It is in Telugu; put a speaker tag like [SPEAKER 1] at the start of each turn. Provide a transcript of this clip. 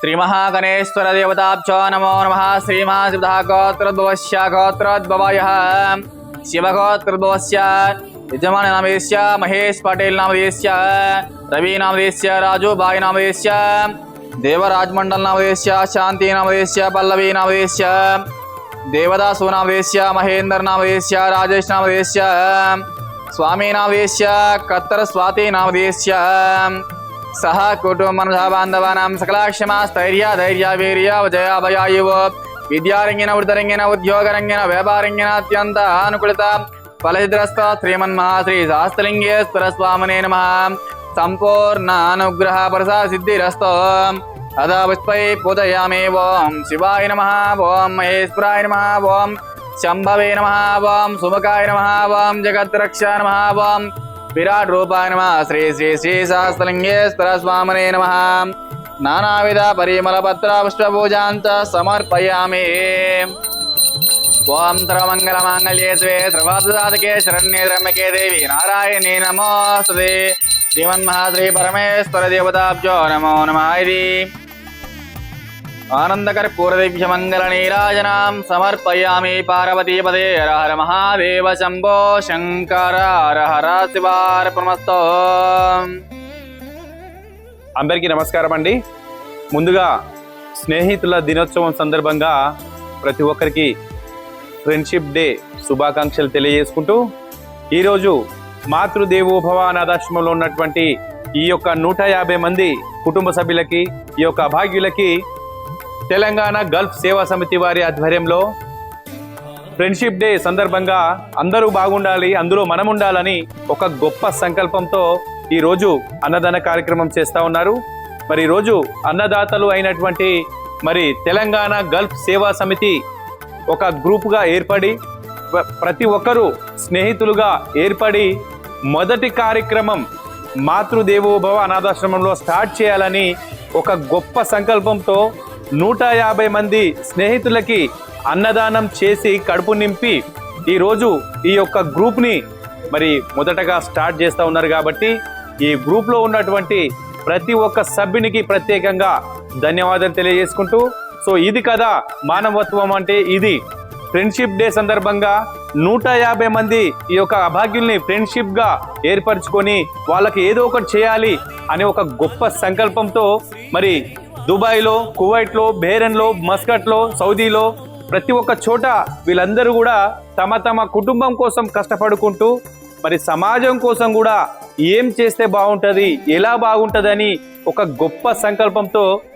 [SPEAKER 1] श्री महागणेश्वर देवताभ्यो नमो नमः। श्रीमहाशिवगोत्रोद्भवस्य गोत्रोद्भवयः शिवगोत्रोद्भवस्य यजमान नामधेयस्य महेश पटेल नामधेयस्य रवि नामधेयस्य राजू भाई नामधेयस्य देवराजमंडल नामधेयस्य शांति नामधेयस्य पल्लवी नामधेयस्य देवदासु नामधेयस्य महेंद्र नामधेयस्य राजेश नामधेयस्य स्वामी नामधेयस्य कत्तर स्वाति नामधेयस्य सह कुटुंब बांधवानां सकलाक्षमा स्थैर्य धैर्य वीर्य विजय भयायुव विद्यारंगिन वृद्धरंगिन उद्योगरंगिन व्यापारंगिन अत्यंत अनुकूलत फलसिद्रस्त श्रीमन्महाश्री शास्त्रलिंगेश्वर स्वामिने नमः। संपूर्ण अनुग्रह प्रसाद सिद्धिरस्तो अदा पुष्पै पूजयामि। ओं शिवाय नमः, ओं महेश्वराय नमः, ओं शंभवे नमः, ओं सुमुखाय नमः, ओं जगद्रक्षा नमः, ओं विराट रूपाय नमः। श्री श्री श्री शास्त्रलिंगेश्वर स्वामिने नमः। नानाविध परिमल पत्र पुष्प पूजांच समर्पयामि। ओं सर्वमंगलमांगल्ये शिवे सर्वार्थसाधके शरण्ये त्र्यंबके देवी नारायणी नमोस्तुते। श्रीमन्महाश्री परमेश्वर देवताभ्यो नमो नमः। आनंदकर्पूरदिव्य मंगल नीराजनां समर्पयामि। पार्वती पदे हर हर महादेव शंभो शंकर हर हर शिवार्पणमस्तु।
[SPEAKER 2] అందరికీ నమస్కారం అండి. ముందుగా స్నేహితుల దినోత్సవం సందర్భంగా ప్రతి ఒక్కరికి ఫ్రెండ్షిప్ డే శుభాకాంక్షలు తెలియజేసుకుంటూ ఈరోజు మాతృదేవోభవ అనాథాశ్రమంలో ఉన్నటువంటి ఈ యొక్క 150 మంది కుటుంబ సభ్యులకి, ఈ యొక్క అభాగ్యులకి తెలంగాణ గల్ఫ్ సేవా సమితి వారి ఆధ్వర్యంలో ఫ్రెండ్షిప్ డే సందర్భంగా అందరూ బాగుండాలి, అందులో మనం ఉండాలని ఒక గొప్ప సంకల్పంతో ఈరోజు అన్నదాన కార్యక్రమం చేస్తూ ఉన్నారు. మరి ఈరోజు అన్నదాతలు అయినటువంటి మరి తెలంగాణ గల్ఫ్ సేవా సమితి ఒక గ్రూపుగా ఏర్పడి ప్రతి ఒక్కరూ స్నేహితులుగా ఏర్పడి మొదటి కార్యక్రమం మాతృదేవోభవ అనాథాశ్రమంలో స్టార్ట్ చేయాలని ఒక గొప్ప సంకల్పంతో 150 మంది స్నేహితులకి అన్నదానం చేసి కడుపు నింపి ఈరోజు ఈ యొక్క గ్రూప్ని మరి మొదటగా స్టార్ట్ చేస్తూ ఉన్నారు. కాబట్టి ఈ గ్రూప్లో ఉన్నటువంటి ప్రతి ఒక్క సభ్యునికి ప్రత్యేకంగా ధన్యవాదాలు తెలియజేసుకుంటూ, సో ఇది కదా మానవత్వం అంటే. ఇది ఫ్రెండ్షిప్ డే సందర్భంగా 150 మంది ఈ యొక్క అభాగ్యుల్ని ఫ్రెండ్షిప్గా ఏర్పరచుకొని వాళ్ళకి ఏదో ఒకటి చేయాలి అనే ఒక గొప్ప సంకల్పంతో మరి దుబాయ్లో, కువైట్లో, బెహ్రెన్లో, మస్కట్లో, సౌదీలో ప్రతి ఒక్క చోట వీళ్ళందరూ కూడా తమ తమ కుటుంబం కోసం కష్టపడుకుంటూ మరి సమాజం కోసం కూడా ఏం చేస్తే బాగుంటుంది, ఎలా బాగుంటుందని ఒక గొప్ప సంకల్పంతో